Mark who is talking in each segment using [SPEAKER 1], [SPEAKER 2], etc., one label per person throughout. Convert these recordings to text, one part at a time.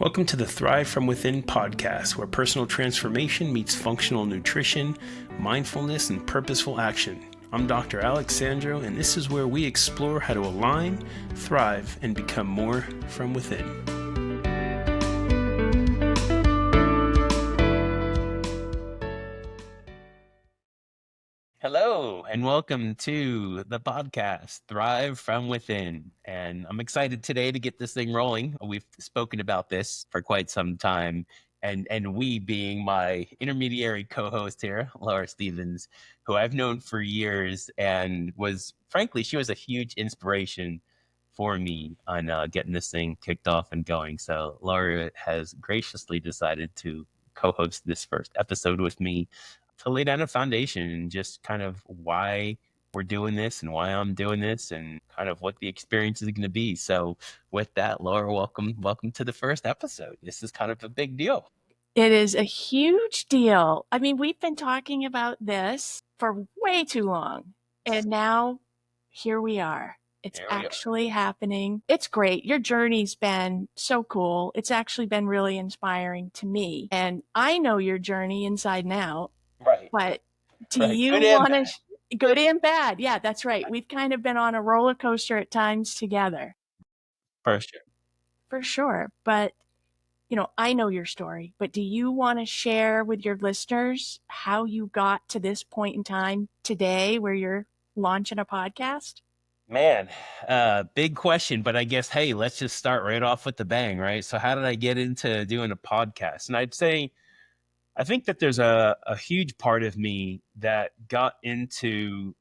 [SPEAKER 1] Welcome to the Thrive From Within podcast, where personal transformation meets functional nutrition, mindfulness, and purposeful action. I'm Dr. Alex Sandrow, and this is where we explore how to align, thrive, and become more from within. Hello, and welcome to the podcast, Thrive From Within. And I'm excited today to get this thing rolling. We've spoken about this for quite some time. And we being my intermediary co-host here, Laura Stevens, who I've known for years and she was a huge inspiration for me on getting this thing kicked off and going. So Laura has graciously decided to co-host this first episode with me to lay down a foundation and just kind of why we're doing this and why I'm doing this and kind of what the experience is going to be. So with that, Laura, welcome to the first episode. This is kind of a big deal.
[SPEAKER 2] It is a huge deal. I mean, we've been talking about this for way too long, and now here we are. It's actually happening. It's great. Your journey's been so cool. It's actually been really inspiring to me. And I know your journey inside and out.
[SPEAKER 1] Right.
[SPEAKER 2] But do you want to, good and bad? Yeah, that's right. We've kind of been on a roller coaster at times together.
[SPEAKER 1] For sure.
[SPEAKER 2] For sure. But, I know your story, but do you want to share with your listeners how you got to this point in time today where you're launching a podcast?
[SPEAKER 1] Man, big question, but I guess, hey, let's just start right off with the bang, right? So how did I get into doing a podcast? And I'd say, I think that there's a huge part of me that got into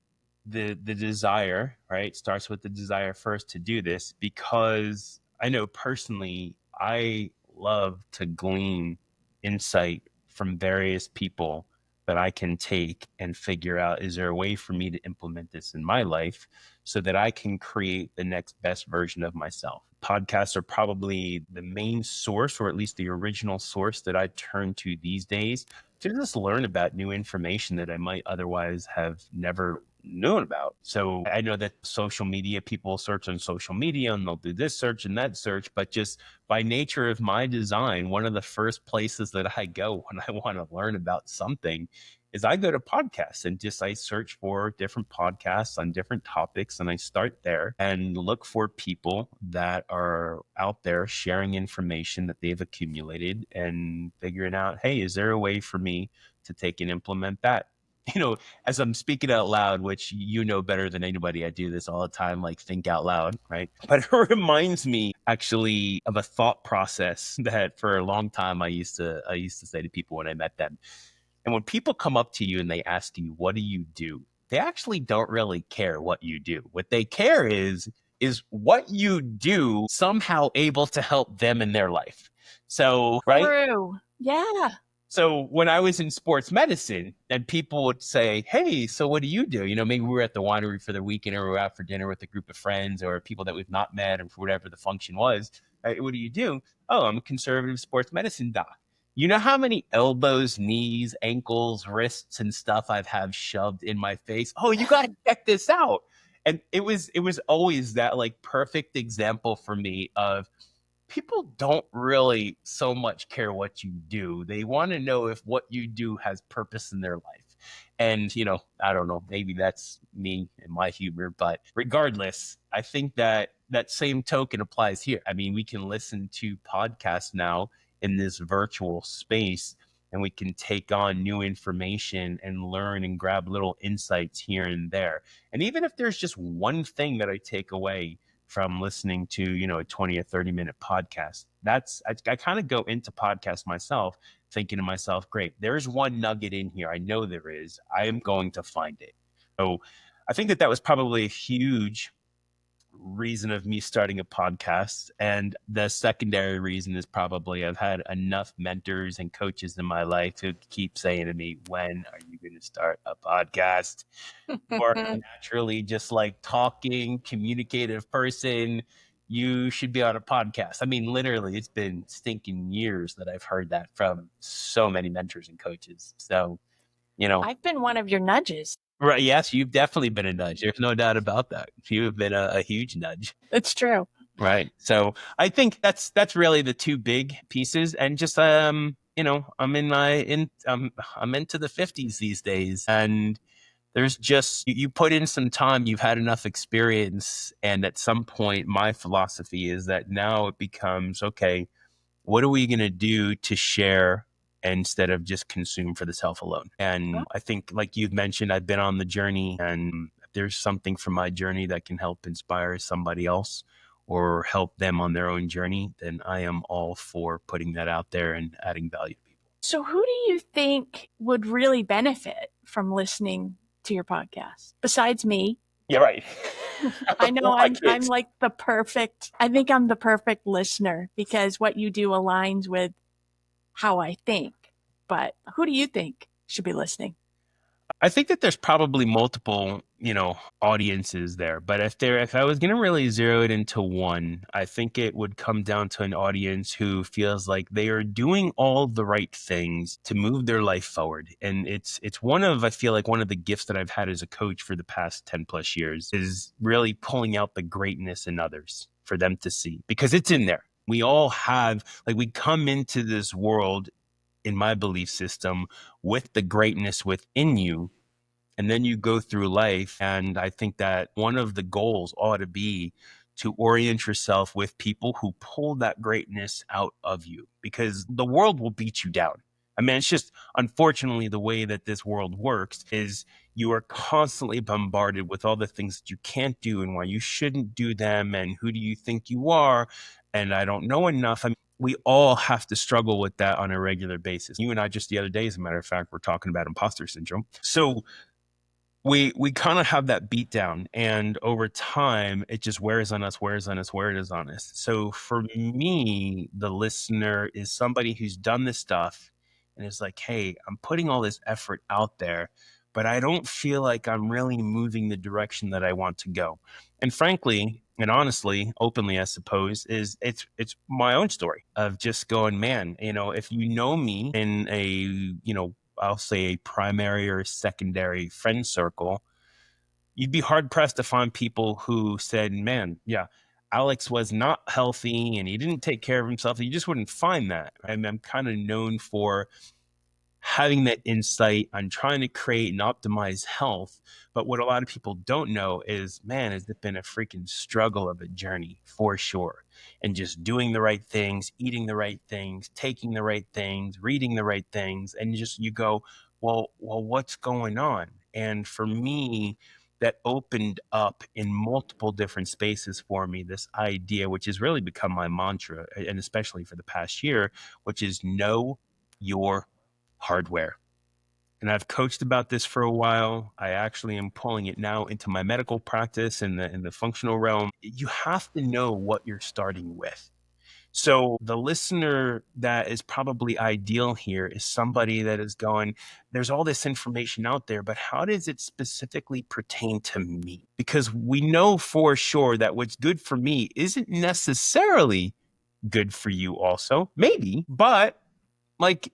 [SPEAKER 1] the desire, right? Starts with the desire first to do this because I know personally I love to glean insight from various people that I can take and figure out, is there a way for me to implement this in my life so that I can create the next best version of myself? Podcasts are probably the main source, or at least the original source that I turn to these days to just learn about new information that I might otherwise have never known about. So I know that social media, people search on social media and they'll do this search and that search, but just by nature of my design, one of the first places that I go when I want to learn about something is I go to podcasts and I search for different podcasts on different topics, and I start there and look for people that are out there sharing information that they've accumulated and figuring out, hey, is there a way for me to take and implement that? As I'm speaking out loud, which you know better than anybody, I do this all the time, like think out loud, right? But it reminds me actually of a thought process that for a long time I used to say to people when I met them. And when people come up to you and they ask you, what do you do? They actually don't really care what you do. What they care is what you do somehow able to help them in their life. So, right?
[SPEAKER 2] True. Yeah.
[SPEAKER 1] So when I was in sports medicine and people would say, hey, so what do you do? Maybe we were at the winery for the weekend or we were out for dinner with a group of friends or people that we've not met or for whatever the function was. Right? What do you do? Oh, I'm a conservative sports medicine doc. You know how many elbows, knees, ankles, wrists, and stuff I've had shoved in my face? Oh, you got to check this out. And it was always that like perfect example for me of people don't really so much care what you do. They want to know if what you do has purpose in their life. And, I don't know, maybe that's me and my humor, but regardless, I think that same token applies here. I mean, we can listen to podcasts now in this virtual space, and we can take on new information and learn and grab little insights here and there. And even if there's just one thing that I take away from listening to, a 20 or 30 minute podcast, I kind of go into podcast myself thinking to myself, great, there's one nugget in here. I know there is. I am going to find it. So I think that was probably a huge reason of me starting a podcast. And the secondary reason is probably I've had enough mentors and coaches in my life who keep saying to me, when are you going to start a podcast? Or naturally just like talking, communicative person, you should be on a podcast. I mean, literally, it's been stinking years that I've heard that from so many mentors and coaches. So,
[SPEAKER 2] I've been one of your nudges.
[SPEAKER 1] Right. Yes, you've definitely been a nudge. There's no doubt about that. You've been a huge nudge.
[SPEAKER 2] It's true.
[SPEAKER 1] Right. So I think that's really the two big pieces, and just I'm in my in I'm into the 50s these days, and there's just you put in some time, you've had enough experience, and at some point, my philosophy is that now it becomes okay. What are we going to do to share instead of just consume for the self alone? And I think, like you've mentioned, I've been on the journey, and if there's something from my journey that can help inspire somebody else or help them on their own journey, then I am all for putting that out there and adding value to people.
[SPEAKER 2] So, who do you think would really benefit from listening to your podcast besides me?
[SPEAKER 1] Yeah, right.
[SPEAKER 2] I know
[SPEAKER 1] My
[SPEAKER 2] I'm
[SPEAKER 1] kids.
[SPEAKER 2] like the perfect. I think I'm the perfect listener because what you do aligns with how I think. But who do you think should be listening?
[SPEAKER 1] I think that there's probably multiple, audiences there. But if I was gonna really zero it into one, I think it would come down to an audience who feels like they are doing all the right things to move their life forward. And it's I feel like one of the gifts that I've had as a coach for the past 10 plus years is really pulling out the greatness in others for them to see. Because it's in there. We all have like we come into this world in my belief system with the greatness within you, and then you go through life. And I think that one of the goals ought to be to orient yourself with people who pull that greatness out of you, because the world will beat you down. I mean, it's just unfortunately the way that this world works is you are constantly bombarded with all the things that you can't do and why you shouldn't do them and who do you think you are, and I don't know enough. I mean, we all have to struggle with that on a regular basis. You and I just the other day, as a matter of fact, we're talking about imposter syndrome. So we kind of have that beat down, and over time it just wears on us, wears on us. So for me, the listener is somebody who's done this stuff and is like, hey, I'm putting all this effort out there, but I don't feel like I'm really moving the direction that I want to go. And frankly and honestly, openly, I suppose, is it's my own story of just going, man, if you know me in a, I'll say a primary or secondary friend circle, you'd be hard pressed to find people who said, man, yeah, Alex was not healthy and he didn't take care of himself. You just wouldn't find that. I'm kind of known for having that insight on trying to create and optimize health. But what a lot of people don't know is, man, has it been a freaking struggle of a journey for sure. And just doing the right things, eating the right things, taking the right things, reading the right things. And you go, well, what's going on? And for me, that opened up in multiple different spaces for me this idea, which has really become my mantra, and especially for the past year, which is know your hardware. And I've coached about this for a while. I actually am pulling it now into my medical practice in the functional realm. You have to know what you're starting with. So the listener that is probably ideal here is somebody that is going, there's all this information out there, but how does it specifically pertain to me? Because we know for sure that what's good for me isn't necessarily good for you also. Maybe, but like,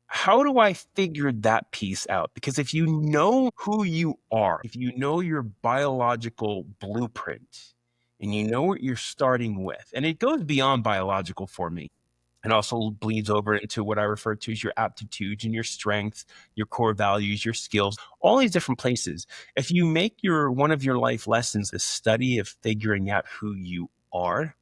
[SPEAKER 1] how do I figure that piece out? Because if you know who you are, if you know your biological blueprint, and you know what you're starting with, and it goes beyond biological for me. It also bleeds over into what I refer to as your aptitudes and your strengths, your core values, your skills, all these different places. If you make your one of your life lessons a study of figuring out who you are,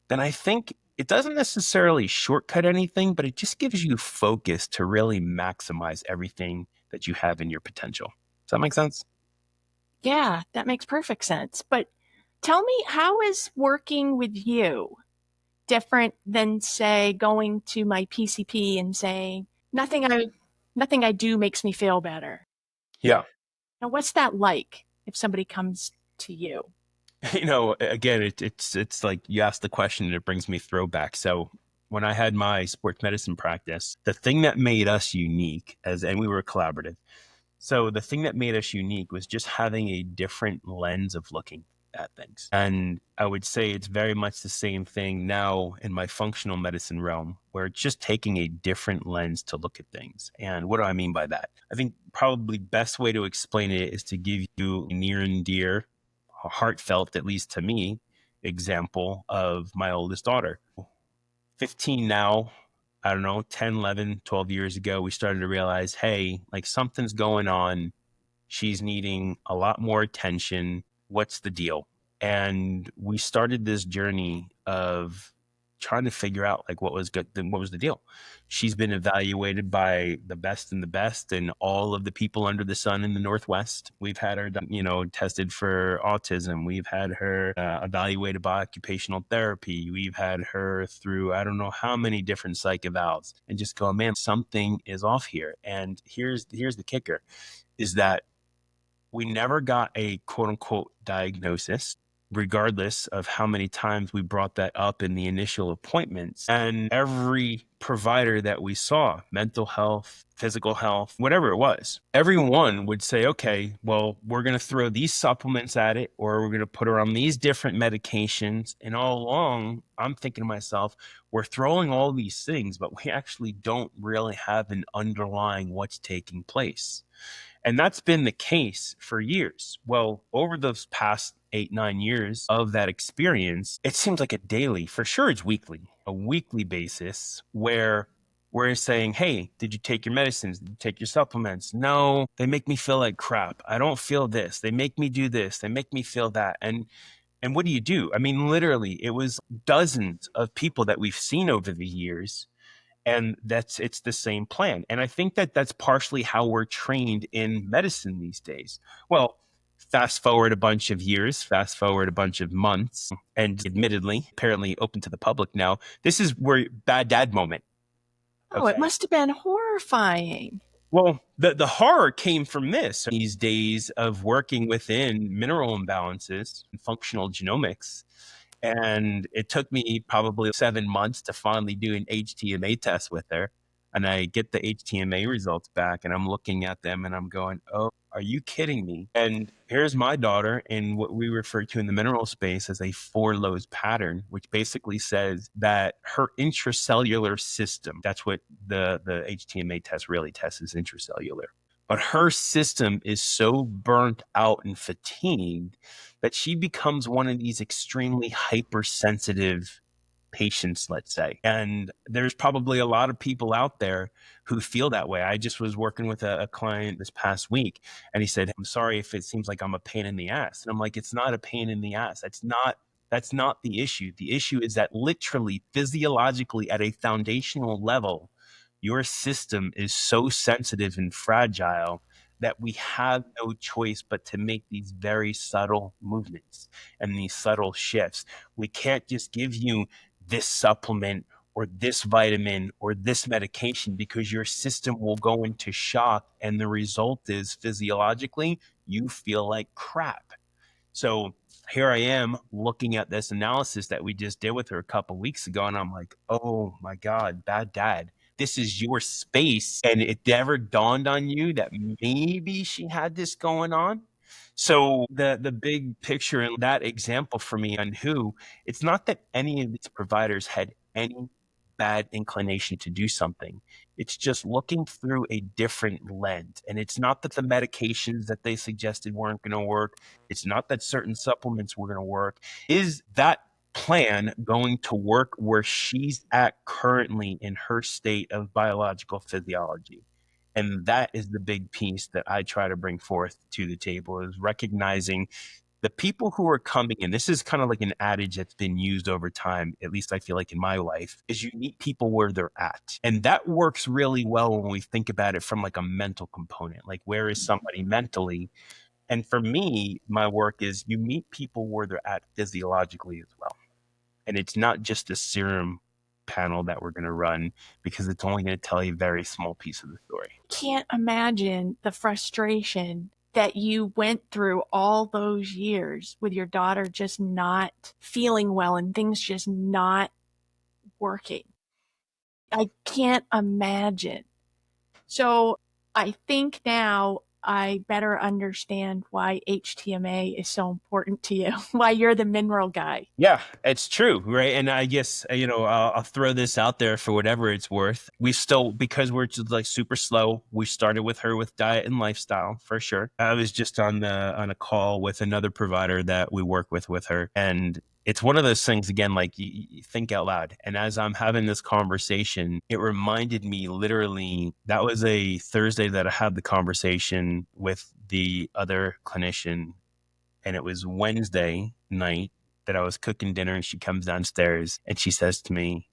[SPEAKER 1] then I think it doesn't necessarily shortcut anything, but it just gives you focus to really maximize everything that you have in your potential. Does that make sense?
[SPEAKER 2] Yeah, that makes perfect sense. But tell me, how is working with you different than, say, going to my PCP and saying, nothing I do makes me feel better?
[SPEAKER 1] Yeah.
[SPEAKER 2] Now, what's that like if somebody comes to you?
[SPEAKER 1] Again, it's like you asked the question and it brings me throwback. So when I had my sports medicine practice, the thing that made us unique and we were collaborative. So the thing that made us unique was just having a different lens of looking at things. And I would say it's very much the same thing now in my functional medicine realm, where it's just taking a different lens to look at things. And what do I mean by that? I think probably best way to explain it is to give you a near and dear, heartfelt, at least to me, example of my oldest daughter. 15 now, I don't know, 10, 11, 12 years ago, we started to realize, hey, like something's going on. She's needing a lot more attention. What's the deal? And we started this journey of trying to figure out like what was good, what was the deal. She's been evaluated by the best and the best and all of the people under the sun in the Northwest. We've had her, tested for autism. We've had her evaluated by occupational therapy. We've had her through I don't know how many different psych evals, and just go, man, something is off here. And here's the kicker, is that we never got a quote unquote diagnosis, regardless of how many times we brought that up in the initial appointments. And every provider that we saw, mental health, physical health, whatever it was, everyone would say, okay, well, we're going to throw these supplements at it, or we're going to put her on these different medications. And all along, I'm thinking to myself, we're throwing all these things, but we actually don't really have an underlying what's taking place. And that's been the case for years. Well, over those past 8, 9 years of that experience, it seems like a daily, for sure it's weekly, a weekly basis where we're saying, hey, did you take your medicines? Did you take your supplements? No, they make me feel like crap. I don't feel this. They make me do this. They make me feel that. And what do you do? I mean, literally, it was dozens of people that we've seen over the years, and it's the same plan. And I think that that's partially how we're trained in medicine these days. Well, fast forward a bunch of years, fast forward a bunch of months, and admittedly, apparently open to the public now, this is where bad dad moment.
[SPEAKER 2] Oh, it must have been horrifying.
[SPEAKER 1] Well, the horror came from these days of working within mineral imbalances and functional genomics. And it took me probably 7 months to finally do an HTMA test with her. And I get the HTMA results back, and I'm looking at them and I'm going, oh, are you kidding me? And here's my daughter in what we refer to in the mineral space as a 4 lows pattern, which basically says that her intracellular system, that's what the HTMA test really tests, is intracellular. But her system is so burnt out and fatigued that she becomes one of these extremely hypersensitive patients, let's say. And there's probably a lot of people out there who feel that way. I just was working with a client this past week, and he said, I'm sorry if it seems like I'm a pain in the ass. And I'm like, it's not a pain in the ass. That's not the issue. The issue is that literally, physiologically, at a foundational level, your system is so sensitive and fragile that we have no choice but to make these very subtle movements and these subtle shifts. We can't just give you this supplement or this vitamin or this medication, because your system will go into shock. And the result is, physiologically, you feel like crap. So here I am looking at this analysis that we just did with her a couple weeks ago, and I'm like, oh my God, bad dad. This is your space. And it never dawned on you that maybe she had this going on. So the big picture in that example for me on who, it's not that any of these providers had any bad inclination to do something. It's just looking through a different lens. And it's not that the medications that they suggested weren't going to work. It's not that certain supplements were going to work. Is that plan going to work where she's at currently in her state of biological physiology? And that is the big piece that I try to bring forth to the table, is recognizing the people who are coming in. This is kind of like an adage that's been used over time, at least I feel like in my life, is you meet people where they're at. And that works really well when we think about it from like a mental component, like where is somebody mentally? And for me, my work is you meet people where they're at physiologically as well. And it's not just a serum panel that we're going to run, because it's only going to tell you a very small piece of the story.
[SPEAKER 2] Can't imagine the frustration that you went through all those years with your daughter just not feeling well and things just not working. I can't imagine. So I think now I better understand why HTMA is so important to you, why you're the mineral guy.
[SPEAKER 1] Yeah, it's true, right? And I guess, I'll throw this out there for whatever it's worth. We still, because we're just like super slow, we started with her with diet and lifestyle for sure. I was just on a call with another provider that we work with her, and it's one of those things again, like you think out loud. And as I'm having this conversation, it reminded me literally that was a Thursday that I had the conversation with the other clinician. And it was Wednesday night that I was cooking dinner and she comes downstairs and she says to me,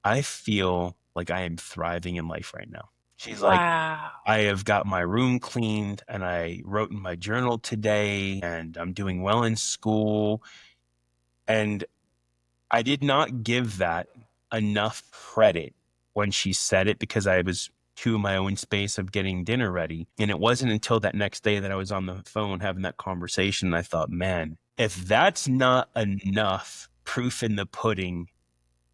[SPEAKER 1] I feel like I am thriving in life right now. She's like,
[SPEAKER 2] Wow.
[SPEAKER 1] I have got my room cleaned and I wrote in my journal today and I'm doing well in school. And I did not give that enough credit when she said it because I was too in my own space of getting dinner ready. And it wasn't until that next day that I was on the phone having that conversation. I thought, man, if that's not enough proof in the pudding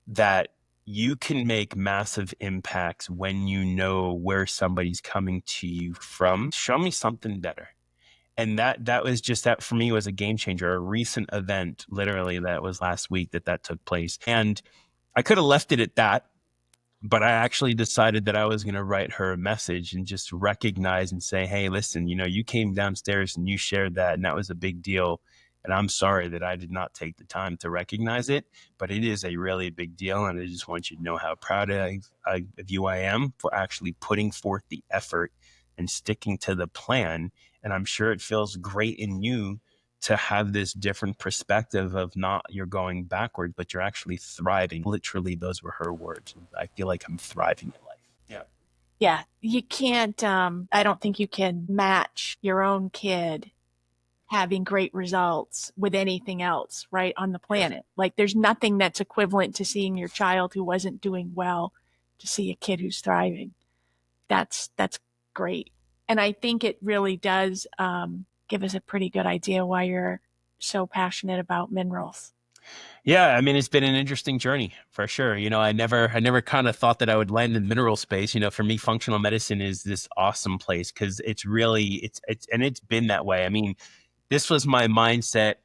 [SPEAKER 1] that you can make massive impacts when you know where somebody's coming to you from, show me something better. And that was just that for me was a game changer, a recent event, literally that was last week that took place. And I could have left it at that, but I actually decided that I was going to write her a message and just recognize and say, hey, listen, you came downstairs and you shared that, and that was a big deal. And I'm sorry that I did not take the time to recognize it, but it is a really big deal. And I just want you to know how proud of you I am for actually putting forth the effort and sticking to the plan. And I'm sure it feels great in you to have this different perspective of not you're going backwards, but you're actually thriving. Literally, those were her words. I feel like I'm thriving in life. Yeah.
[SPEAKER 2] Yeah, you can't, I don't think you can match your own kid having great results with anything else, right, on the planet. Like, there's nothing that's equivalent to seeing your child who wasn't doing well to see a kid who's thriving. That's great. And I think it really does give us a pretty good idea why you're so passionate about minerals.
[SPEAKER 1] Yeah, I mean, it's been an interesting journey for sure. I never kind of thought that I would land in mineral space. For me, functional medicine is this awesome place because it's really, and it's been that way. I mean, this was my mindset,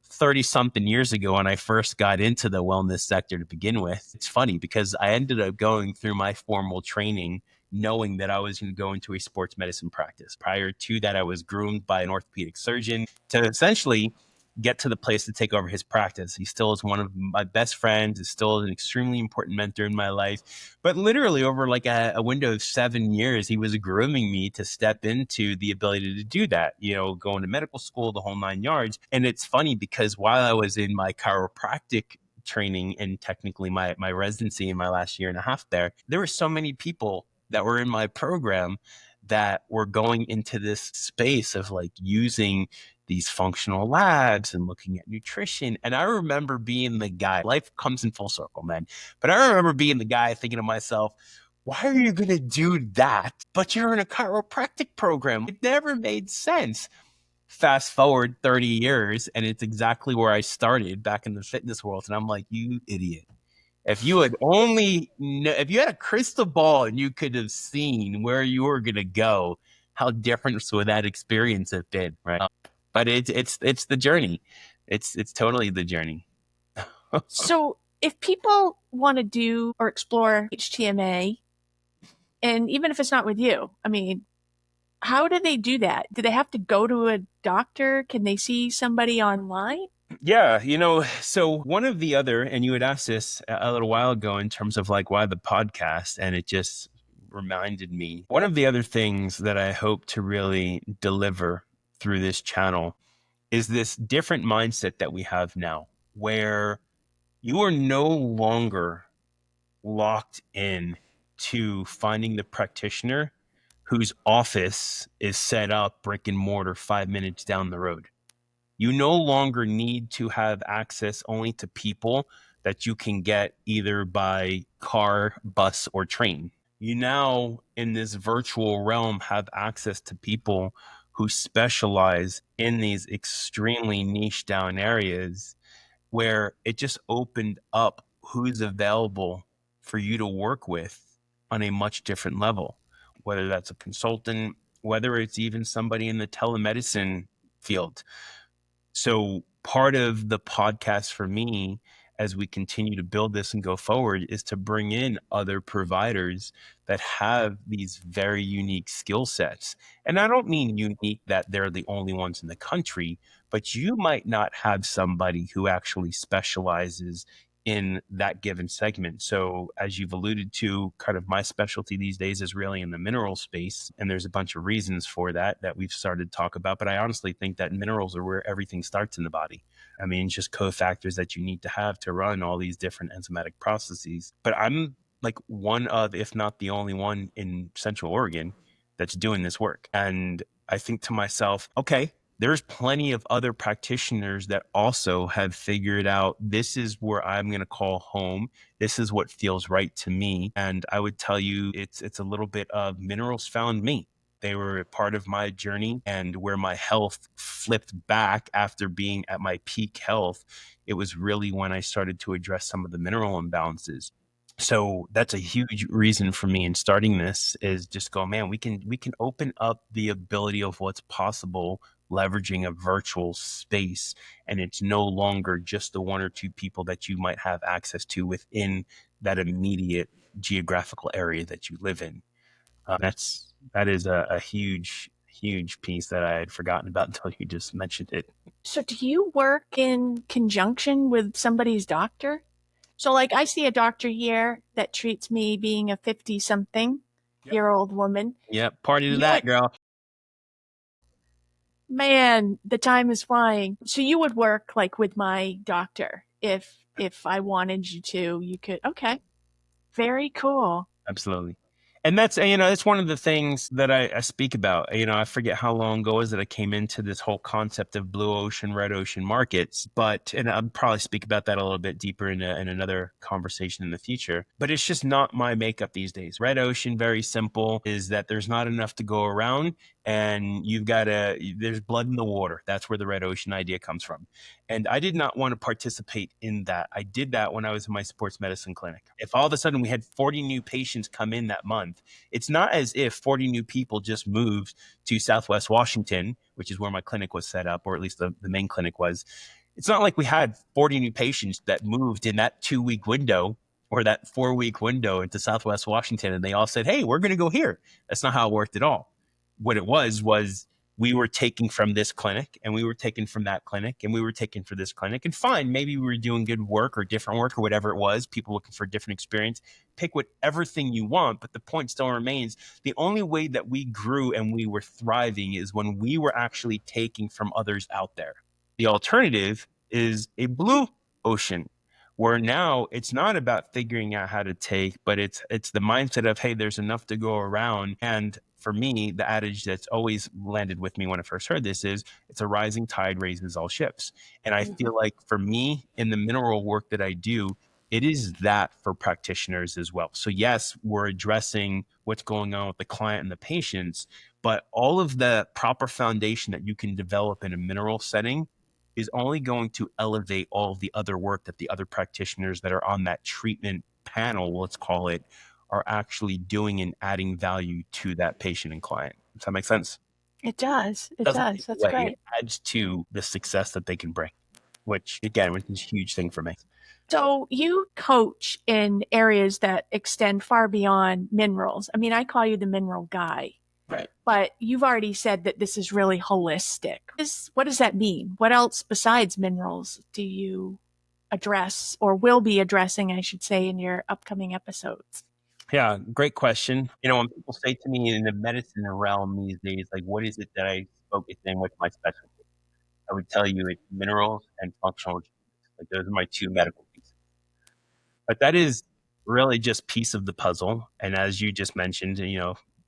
[SPEAKER 1] 30 something years ago when I first got into the wellness sector to begin with. It's funny because I ended up going through my formal training knowing that I was going to go into a sports medicine practice. Prior to that, I was groomed by an orthopedic surgeon to essentially get to the place to take over his practice. He still is one of my best friends, is still an extremely important mentor in my life. But literally over like a window of 7 years, he was grooming me to step into the ability to do that, going to medical school, the whole 9 yards. And it's funny because while I was in my chiropractic training and technically my residency in my last year and a half there were so many people that were in my program that were going into this space of like using these functional labs and looking at nutrition. And I remember being the guy, life comes in full circle, man. But I remember being the guy thinking to myself, why are you going to do that? But you're in a chiropractic program. It never made sense. Fast forward 30 years, and it's exactly where I started back in the fitness world. And I'm like, you idiot. If you had only, if you had a crystal ball and you could have seen where you were going to go, how different would that experience have been, right? But it's the journey. It's totally the journey.
[SPEAKER 2] So, if people want to do or explore HTMA, and even if it's not with you, I mean, how do they do that? Do they have to go to a doctor? Can they see somebody online?
[SPEAKER 1] Yeah, so one of the other, and you had asked this a little while ago in terms of like why the podcast, and it just reminded me. One of the other things that I hope to really deliver through this channel is this different mindset that we have now, where you are no longer locked in to finding the practitioner whose office is set up brick and mortar 5 minutes down the road. You no longer need to have access only to people that you can get either by car, bus, or train. You now, in this virtual realm, have access to people who specialize in these extremely niche down areas where it just opened up who's available for you to work with on a much different level, whether that's a consultant, whether it's even somebody in the telemedicine field. So part of the podcast for me as we continue to build this and go forward is to bring in other providers that have these very unique skill sets. And I don't mean unique that they're the only ones in the country, but you might not have somebody who actually specializes in that given segment. So, as you've alluded to, kind of my specialty these days is really in the mineral space. And there's a bunch of reasons for that we've started to talk about. But I honestly think that minerals are where everything starts in the body. I mean, just cofactors that you need to have to run all these different enzymatic processes. But I'm like one of, if not the only one in Central Oregon that's doing this work. And I think to myself, okay, there's plenty of other practitioners that also have figured out this is where I'm going to call home. This is what feels right to me. And I would tell you it's a little bit of minerals found me. They were a part of my journey, and where my health flipped back after being at my peak health, it was really when I started to address some of the mineral imbalances. So that's a huge reason for me in starting this is just go, man, we can open up the ability of what's possible leveraging a virtual space. And it's no longer just the one or two people that you might have access to within that immediate geographical area that you live in. That is a huge piece that I had forgotten about until you just mentioned it.
[SPEAKER 2] So, do you work in conjunction with somebody's doctor? So, like, I see a doctor here that treats me being a 50 something year old woman.
[SPEAKER 1] Yep, party to
[SPEAKER 2] You would,
[SPEAKER 1] that, girl.
[SPEAKER 2] man, the time is flying. So, you would work like with my doctor if I wanted you to. You could. Okay, very cool.
[SPEAKER 1] Absolutely. And that's one of the things that I speak about. I forget how long ago it was that I came into this whole concept of blue ocean, red ocean markets, and I'll probably speak about that a little bit deeper in another conversation in the future. But it's just not my makeup these days. Red ocean, very simple, is that there's not enough to go around and there's blood in the water. That's where the red ocean idea comes from. And I did not want to participate in that. I did that when I was in my sports medicine clinic. If all of a sudden we had 40 new patients come in that month, it's not as if 40 new people just moved to Southwest Washington, which is where my clinic was set up, or at least the main clinic was. It's not like we had 40 new patients that moved in that 2-week window or that 4-week window into Southwest Washington and they all said, hey, we're going to go here. That's not how it worked at all. What it was we were taking from this clinic and we were taking from that clinic and we were taking for this clinic. And fine, maybe we were doing good work or different work or whatever it was, people looking for a different experience. Pick whatever thing you want, but the point still remains. The only way that we grew and we were thriving is when we were actually taking from others out there. The alternative is a blue ocean where now it's not about figuring out how to take, but it's the mindset of, hey, there's enough to go around. And for me, the adage that's always landed with me when I first heard this is it's a rising tide raises all ships. And I feel like for me in the mineral work that I do, it is that for practitioners as well. So yes, we're addressing what's going on with the client and the patients, but all of the proper foundation that you can develop in a mineral setting is only going to elevate all of the other work that the other practitioners that are on that treatment panel, let's call it, are actually doing and adding value to that patient and client. Does that make sense?
[SPEAKER 2] It does.
[SPEAKER 1] It
[SPEAKER 2] It
[SPEAKER 1] doesn't
[SPEAKER 2] does.
[SPEAKER 1] take
[SPEAKER 2] That's
[SPEAKER 1] away. It
[SPEAKER 2] great.
[SPEAKER 1] adds to the success that they can bring, which again, which is a huge thing for me.
[SPEAKER 2] So you coach in areas that extend far beyond minerals. I mean, I call you the mineral guy.
[SPEAKER 1] Right.
[SPEAKER 2] But you've already said that this is really holistic. What does that mean? What else besides minerals do you address or will be addressing, I should say, in your upcoming episodes?
[SPEAKER 1] Yeah, great question. When people say to me in the medicine realm these days, like, what is it that I focus in with my specialty? I would tell you it's minerals and functional genetics. Like, those are my two medical pieces. But that is really just piece of the puzzle. And as you just mentioned,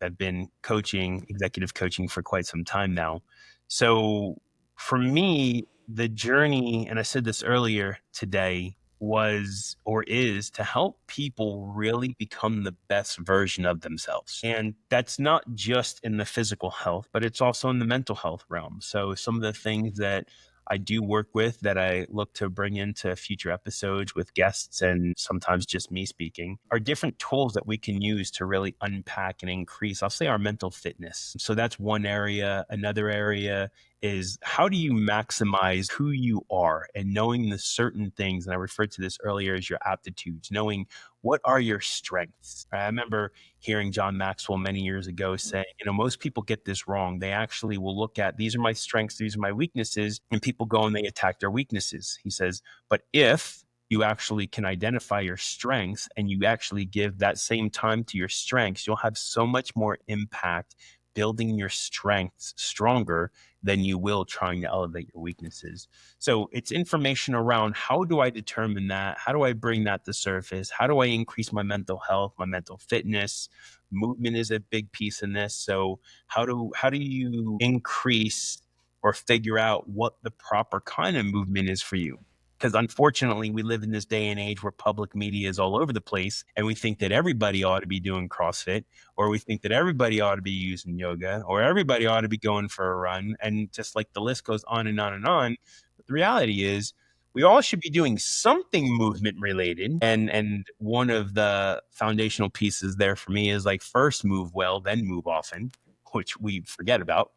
[SPEAKER 1] I've been coaching, executive coaching for quite some time now. So for me, the journey, and I said this earlier today, was or is to help people really become the best version of themselves. And that's not just in the physical health, but it's also in the mental health realm. So some of the things that I do work with that I look to bring into future episodes with guests and sometimes just me speaking are different tools that we can use to really unpack and increase, I'll say, our mental fitness. So that's one area. Another area is how do you maximize who you are and knowing the certain things, and I referred to this earlier as your aptitudes, knowing what are your strengths. I remember hearing John Maxwell many years ago say, most people get this wrong. They actually will look at, these are my strengths, these are my weaknesses, and people go and they attack their weaknesses. He says, but if you actually can identify your strengths and you actually give that same time to your strengths, you'll have so much more impact building your strengths stronger than you will trying to elevate your weaknesses. So it's information around, how do I determine that? How do I bring that to surface? How do I increase my mental health, my mental fitness? Movement is a big piece in this. So how do you increase or figure out what the proper kind of movement is for you? Because unfortunately, we live in this day and age where public media is all over the place, and we think that everybody ought to be doing CrossFit, or we think that everybody ought to be using yoga, or everybody ought to be going for a run. And just like the list goes on and on and on. But the reality is, we all should be doing something movement related. And one of the foundational pieces there for me is like, first move well, then move often, which we forget about.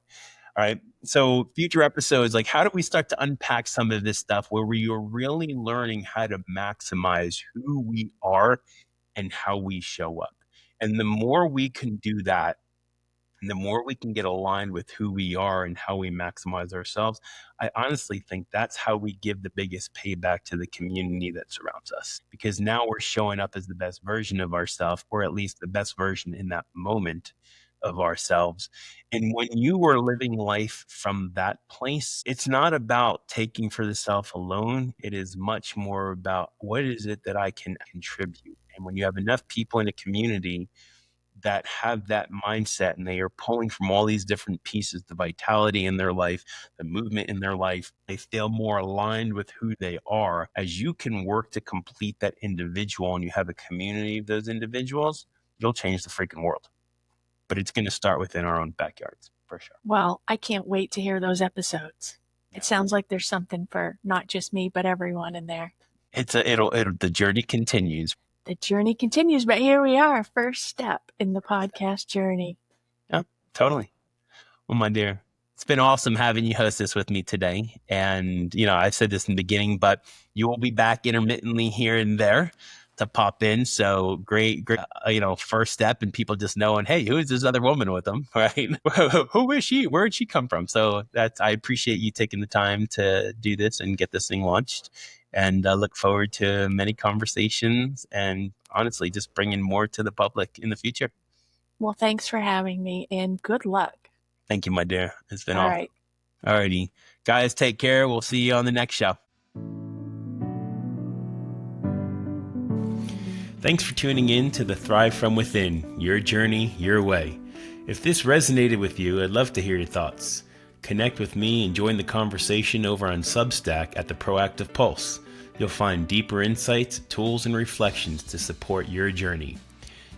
[SPEAKER 1] All right. So future episodes, like, how do we start to unpack some of this stuff where we are really learning how to maximize who we are and how we show up? And the more we can do that, and the more we can get aligned with who we are and how we maximize ourselves, I honestly think that's how we give the biggest payback to the community that surrounds us. Because now we're showing up as the best version of ourselves, or at least the best version in that moment of ourselves. And when you are living life from that place, it's not about taking for the self alone. It is much more about, what is it that I can contribute? And when you have enough people in a community that have that mindset and they are pulling from all these different pieces, the vitality in their life, the movement in their life, they feel more aligned with who they are. As you can work to complete that individual and you have a community of those individuals, you'll change the freaking world. But it's going to start within our own backyards, for sure.
[SPEAKER 2] Well, I can't wait to hear those episodes. It sounds like there's something for not just me, but everyone in there.
[SPEAKER 1] The journey continues.
[SPEAKER 2] The journey continues, but here we are, first step in the podcast journey.
[SPEAKER 1] Yeah, totally. Well, my dear, it's been awesome having you host this with me today. And, I said this in the beginning, but you will be back intermittently here and there to pop in. So great, first step in people just knowing, hey, who is this other woman with them, right? Who is she? Where did she come from? So I appreciate you taking the time to do this and get this thing launched. And I look forward to many conversations and honestly, just bringing more to the public in the future.
[SPEAKER 2] Well, thanks for having me and good luck.
[SPEAKER 1] Thank you, my dear. It's been
[SPEAKER 2] all
[SPEAKER 1] awesome.
[SPEAKER 2] Right.
[SPEAKER 1] All righty. Guys, take care. We'll see you on the next show. Thanks for tuning in to the Thrive From Within, your journey, your way. If this resonated with you, I'd love to hear your thoughts. Connect with me and join the conversation over on Substack at the Proactive Pulse. You'll find deeper insights, tools, and reflections to support your journey.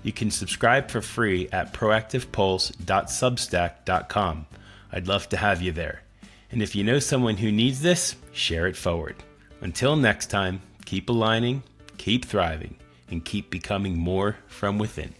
[SPEAKER 1] You can subscribe for free at proactivepulse.substack.com. I'd love to have you there. And if you know someone who needs this, share it forward. Until next time, keep aligning, keep thriving, and keep becoming more from within.